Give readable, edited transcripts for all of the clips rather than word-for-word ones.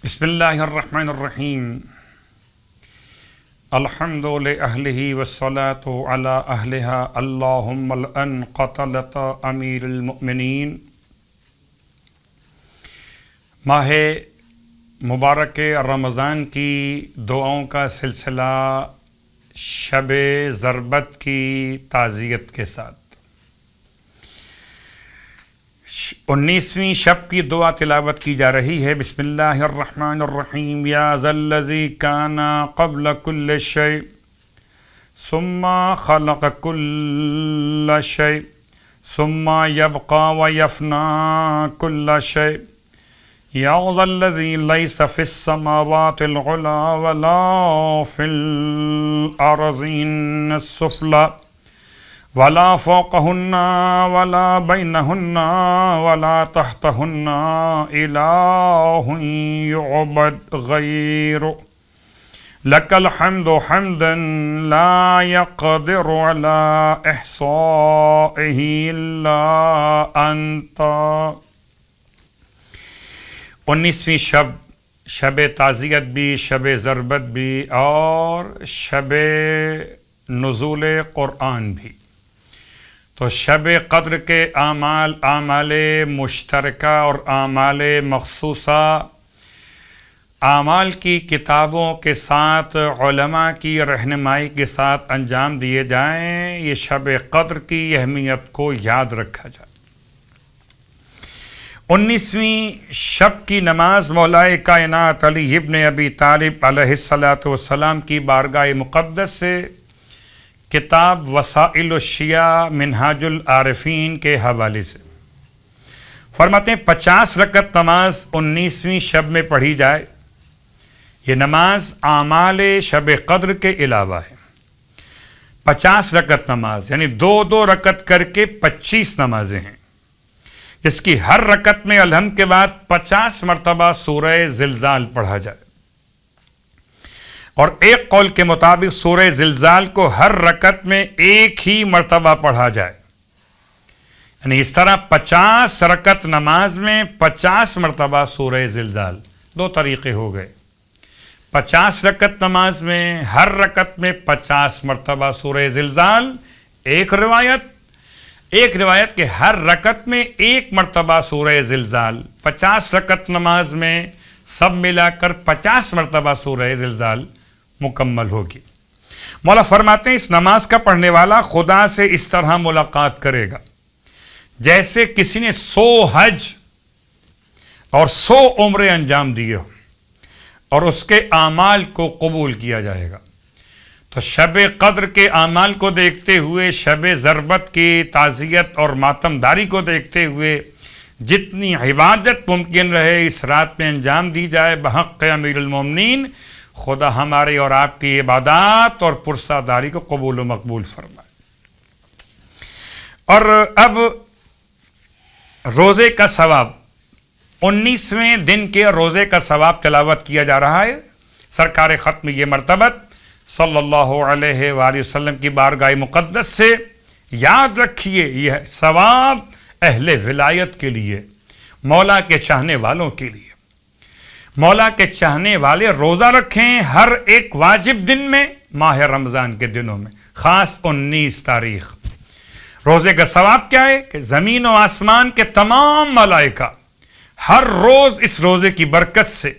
بسم اللہ الرحمن الرحیم الحمد لأہلہ والصلاة علی اہلہا اللہم الان قتلت امیر المؤمنین۔ ماہ مبارک رمضان کی دعاؤں کا سلسلہ شب ضربت کی تعزیت کے ساتھ 19ویں شب کی دعا تلاوت کی جا رہی ہے۔ بسم اللہ الرحمن الرحیم۔ یا ذا الذی کان قبل کل شیء ثم خلق کل شیء ثم یبقى ویفنا کل شیء یا ذا الذی لیس فی السماوات العلی ولا فی الارضین السفلی ولا فوقهن ولا بينهن ولا تحتهن إله يعبد غيره لك الحمد حمدا لا يقدر على إحصائه إلا أنت۔ 19ویں شب تعزیت بھی، شب ضربت بھی اور شب نزول قرآن بھی۔ تو شب قدر کے اعمال مشترکہ اور اعمال مخصوصہ اعمال کی کتابوں کے ساتھ علماء کی رہنمائی کے ساتھ انجام دیے جائیں، یہ شب قدر کی اہمیت کو یاد رکھا جائے۔ 19ویں شب کی نماز مولائے کائنات علی ابن ابی طالب علیہ السلام کی بارگاہ مقدس سے کتاب وسائل الشیعہ منہاج العارفین کے حوالے سے فرماتے ہیں 50 رکعت نماز 19ویں شب میں پڑھی جائے۔ یہ نماز اعمال شب قدر کے علاوہ ہے۔ 50 رکعت نماز یعنی 2 رکعت کر کے 25 نمازیں ہیں، جس کی ہر رکعت میں الحمد کے بعد 50 مرتبہ سورہ زلزال پڑھا جائے، اور ایک قول کے مطابق سورہ زلزال کو ہر رکعت میں ایک ہی مرتبہ پڑھا جائے، یعنی اس طرح 50 رکعت نماز میں 50 مرتبہ سورہ زلزال۔ 2 طریقے ہو گئے، 50 رکعت نماز میں ہر رکعت میں 50 مرتبہ سورہ زلزال، ایک روایت کہ ہر رکعت میں ایک مرتبہ سورہ زلزال۔ 50 رکعت نماز میں سب ملا کر 50 مرتبہ سورہ زلزال مکمل ہوگی۔ مولا فرماتے ہیں اس نماز کا پڑھنے والا خدا سے اس طرح ملاقات کرے گا جیسے کسی نے 100 حج اور 100 عمرے انجام دیے ہو، اور اس کے اعمال کو قبول کیا جائے گا۔ تو شب قدر کے اعمال کو دیکھتے ہوئے، شب ضربت کی تعزیت اور ماتمداری کو دیکھتے ہوئے جتنی عبادت ممکن رہے اس رات میں انجام دی جائے بحق امیر المومنین۔ خدا ہمارے اور آپ کی عبادات اور پرساداری کو قبول و مقبول فرمائے۔ اور اب روزے کا ثواب، 19ویں دن کے روزے کا ثواب تلاوت کیا جا رہا ہے۔ سرکار ختم یہ مرتبت صلی اللہ علیہ وآلہ وسلم کی بارگاہ مقدس سے یاد رکھیے، یہ ثواب اہل ولایت کے لیے، مولا کے چاہنے والوں کے لیے۔ مولا کے چاہنے والے روزہ رکھیں ہر ایک واجب دن میں، ماہ رمضان کے دنوں میں، خاص 19 تاریخ۔ روزے کا ثواب کیا ہے کہ زمین و آسمان کے تمام ملائکہ ہر روز اس روزے کی برکت سے،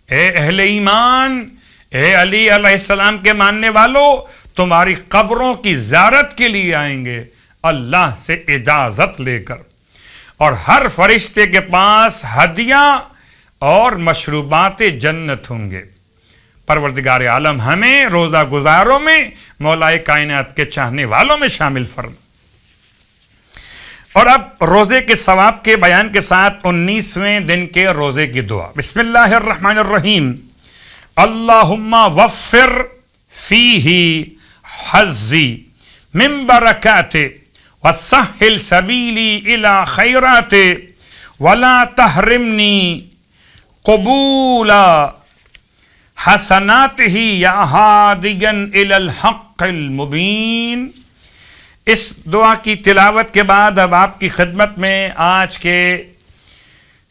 اے اہل ایمان، اے علی علیہ السلام کے ماننے والوں، تمہاری قبروں کی زیارت کے لیے آئیں گے اللہ سے اجازت لے کر، اور ہر فرشتے کے پاس ہدیہ اور مشروبات جنت ہوں گے۔ پروردگار عالم ہمیں روزہ گزاروں میں، مولا کائنات کے چاہنے والوں میں شامل فرما۔ اور اب روزے کے ثواب کے بیان کے ساتھ 19ویں دن کے روزے کی دعا۔ بسم اللہ الرحمن الرحیم۔ اللہم وفر فیہ حظی من برکات وسہل سبیلی الی خیرات ولا تحرمنی قبول حسناتہ یا ہادیا الی الحق المبین۔ اس دعا کی تلاوت کے بعد اب آپ کی خدمت میں آج کے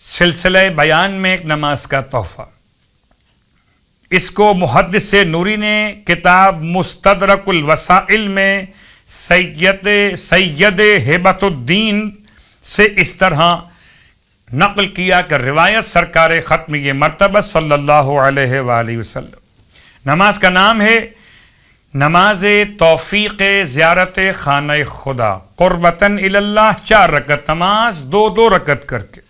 سلسلہ بیان میں ایک نماز کا تحفہ، اس کو محدث نوری نے کتاب مستدرک الوسائل میں سید ہیبت الدین سے اس طرح نقل کیا کہ روایت سرکار ختمی مرتبہ صلی اللہ علیہ وآلہ وسلم، نماز کا نام ہے نماز توفیق زیارت خانہ خدا قربتاً اللہ، 4 رکعت نماز 2 رکعت کر کے۔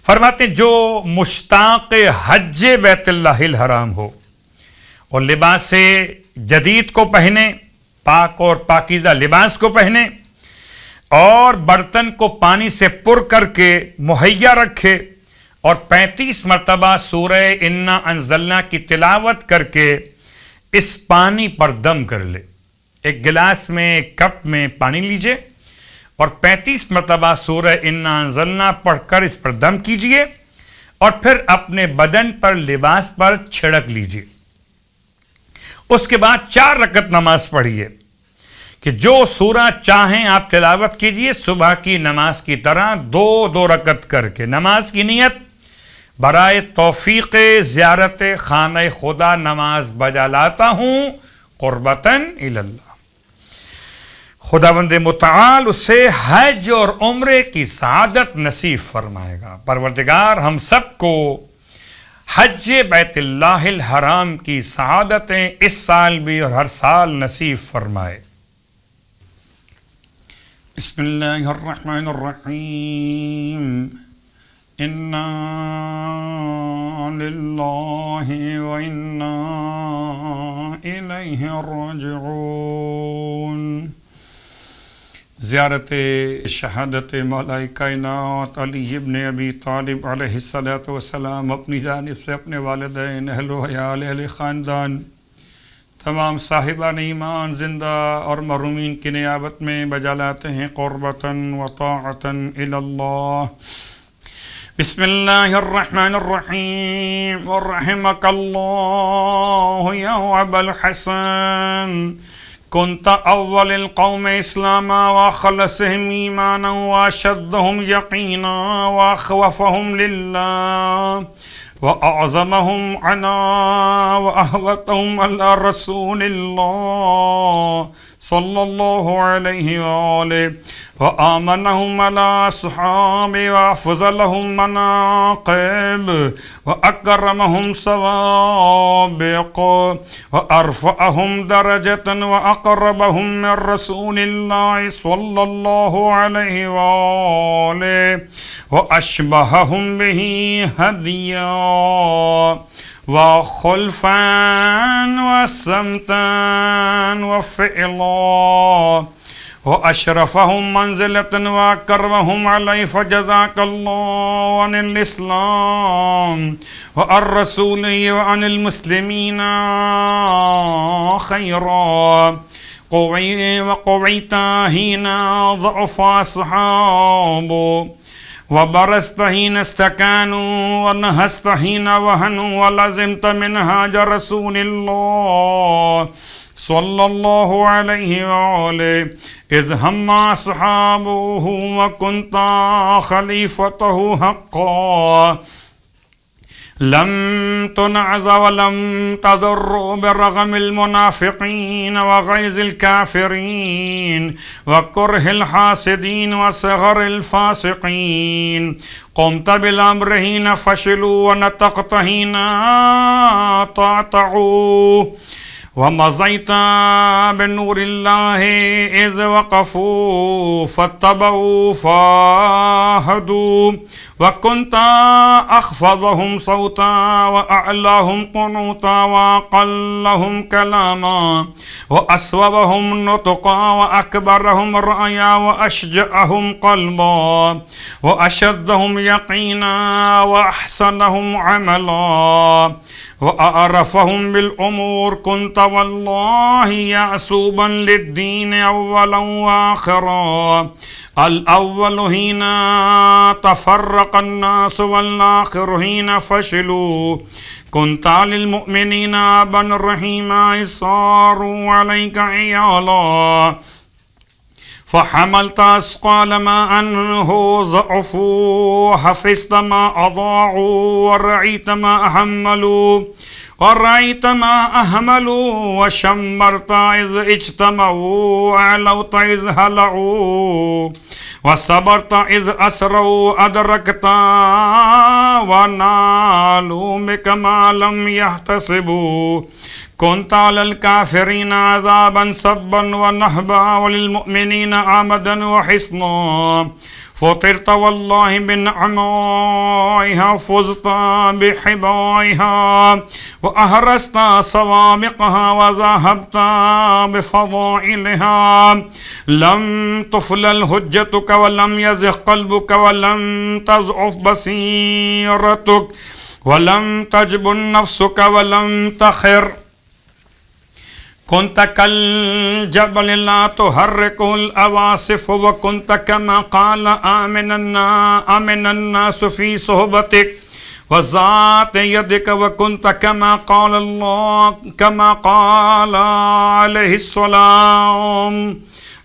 فرماتے جو مشتاق حج بیت اللہ الحرام ہو اور لباس جدید کو پہنے، پاک اور پاکیزہ لباس کو پہنے اور برتن کو پانی سے پر کر کے مہیا رکھے اور 35 مرتبہ سورہ انا انزلنا کی تلاوت کر کے اس پانی پر دم کر لے۔ ایک گلاس میں، ایک کپ میں پانی لیجئے اور 35 مرتبہ سورہ انا انزلنا پڑھ کر اس پر دم کیجئے اور پھر اپنے بدن پر، لباس پر چھڑک لیجئے۔ اس کے بعد 4 رکعت نماز پڑھیے کہ جو سورہ چاہیں آپ تلاوت کیجئے، صبح کی نماز کی طرح 2 رکعت کر کے۔ نماز کی نیت برائے توفیق زیارت خانہ خدا نماز بجا لاتا ہوں قربتاً اللہ، خداوند متعال اسے حج اور عمرے کی سعادت نصیب فرمائے گا۔ پروردگار ہم سب کو حج بیت اللہ الحرام کی سعادتیں اس سال بھی اور ہر سال نصیب فرمائے۔ بسم اللہ الرحمن الرحیم، انا للہ وانا الیہ راجعون۔ زیارت شہادت مولا کائنات علی ابن ابی طالب علیہ السلام اپنی جانب سے اپنے والدین، اہل و عیال، اہل خاندان، تمام صاحبان ایمان زندہ اور محرومین کی نیابت میں بجا لاتے ہیں قربتاً و طاعتاً الی اللہ۔ بسم اللہ الرحمن الرحیم، ورحمک اللہ یا ابا الحسن، كنت أول القوم إسلاما وأخلصهم إيمانا وأشدهم يقينا وأخوفهم لله وأعظمهم عنا وأهوتهم على رسول الله صلى الله عليه وآله وآمنهم على صحابه وأفضلهم مناقب وأكرمهم سوابق وأرفعهم درجة وأقربهم من رسول الله صلى الله عليه وآله وأشبههم به هديا وخلفا وسمتا وفعلا وأشرفهم منزلة وأكرمهم عليه، فجزاك الله عن الإسلام وعن رسوله وعن المسلمين خيرا، وقويت حين ضعف أصحابه، وبرزت حين استكانوا، ونهست حين وهنوا، ولزمت منهاج رسول الله صلى الله عليه وآله إذ هم أصحابه وكنت خليفته حقا، لم تنعز ولم تضر برغم المنافقين وغيظ الكافرين وكره الحاسدين وصغر الفاسقين، قمت بالأمر حين فشلوا ونطقت حين تعتعوا، ومضيت بنور الله إذ وقفوا فاتبعوا فاهدوا، وكنت أخفضهم صوتا وأعلاهم قنوتا وأقلهم كلاما وأصوبهم نطقا وأكبرهم رأيا وأشجعهم قلبا وأشدهم يقينا وأحسنهم عملا وأعرفهم بالأمور، كنت والله يعصوبا للدين أولا وآخرا، الأول حين تفرق الناس والآخر حين فشلوا، كنت للمؤمنين أبا رحيما إذ صاروا عليك عيالا، فحملت أثقال ما أنه ضعفوا حفظت ما أضاعوا ورعيت ما أهملوا ورأيت ما أهملوا وشمرت إذ اجتمعوا وعلوت إذ هلعوا وصبرت إذ أسروا أدركت ونالوا بك ما لم يحتسبوا كنت على الكافرين عذابا سبا ونهبا وللمؤمنين عمدا وحصنا فطرت والله بنعمائها فزت بحبائها وأهرست سوابقها وذهبت بفضائلها لم تفلل حجتك ولم يزغ قلبك ولم تضعف بصيرتك ولم تجبن نفسك ولم تخر كنت كالجبل لا تحركه الأواصف وكنت كما قال آمن الناس في صحبتك وذات يدك وكنت كما قال الله كما قال عليه السلام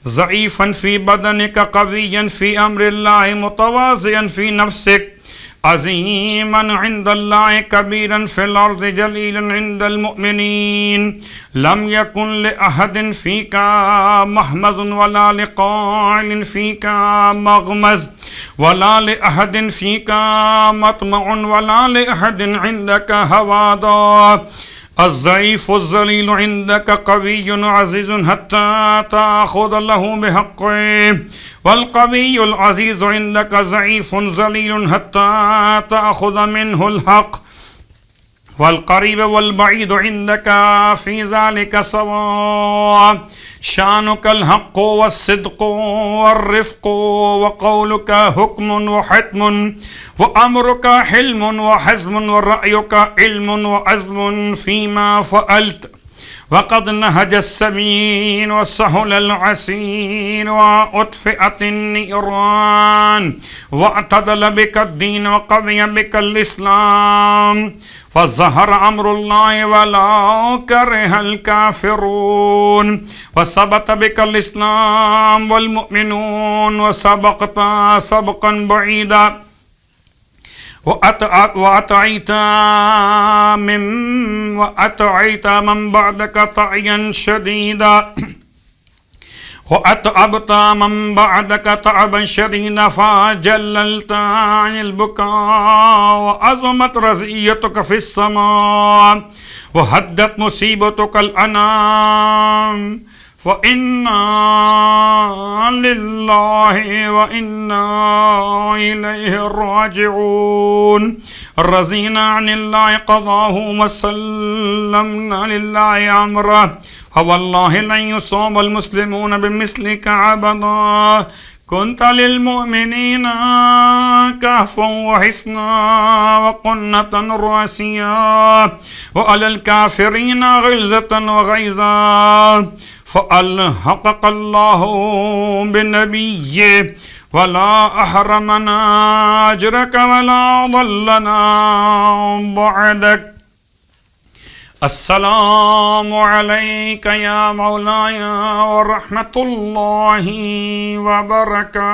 ضعيفا في بدنك قويا في أمر الله متواضعا في نفسك عظيما عند الله كبيرا في الأرض جليلا عند المؤمنين لم يكن لأحد فيك محمز ولا لقائل فيك مغمز ولا لأحد فيك مطمع ولا لأحد عندك هوادا الضعيف الذليل عندك قوي عزيز حتى تأخذ له بحقه والقوي العزيز عندك ضعيف ذليل حتى تأخذ منه الحق والقريب والبعيد عندك في ذلك سواء شانك الحق والصدق والرفق وقولك حكم وحتم وأمرك حلم وحزم ورأيك علم وعزم فيما فعلت وقد نهج السبيل وسهل العسير وأطفئت النيران واعتدل بك الدين وقوي بك الإسلام فظهر أمر الله ولا كره الكافرون وثبت بك الإسلام والمؤمنون وسبقت سبقا بعيدا وأطعيت من بعدك طعيا شديدا وأتعبت من بعدك تعبا شديدا فجللت عن البكاء وعظمت رزيتك في السماء وهدت مصيبتك الأنام فإنا لله وإنا إليه راجعون رضينا عن الله قضاه وسلمنا لله أمره فوالله لن يصاب المسلمون بمثلك أبدا كنت للمؤمنين كهفا وحصنا وقنة راسيا وعلى الكافرين غلظة وغيظا فألحقك الله بالنبي ولا أحرمنا أجرك ولا ضلنا بعدك السلام عليك يا مولاي ورحمة الله وبركاته.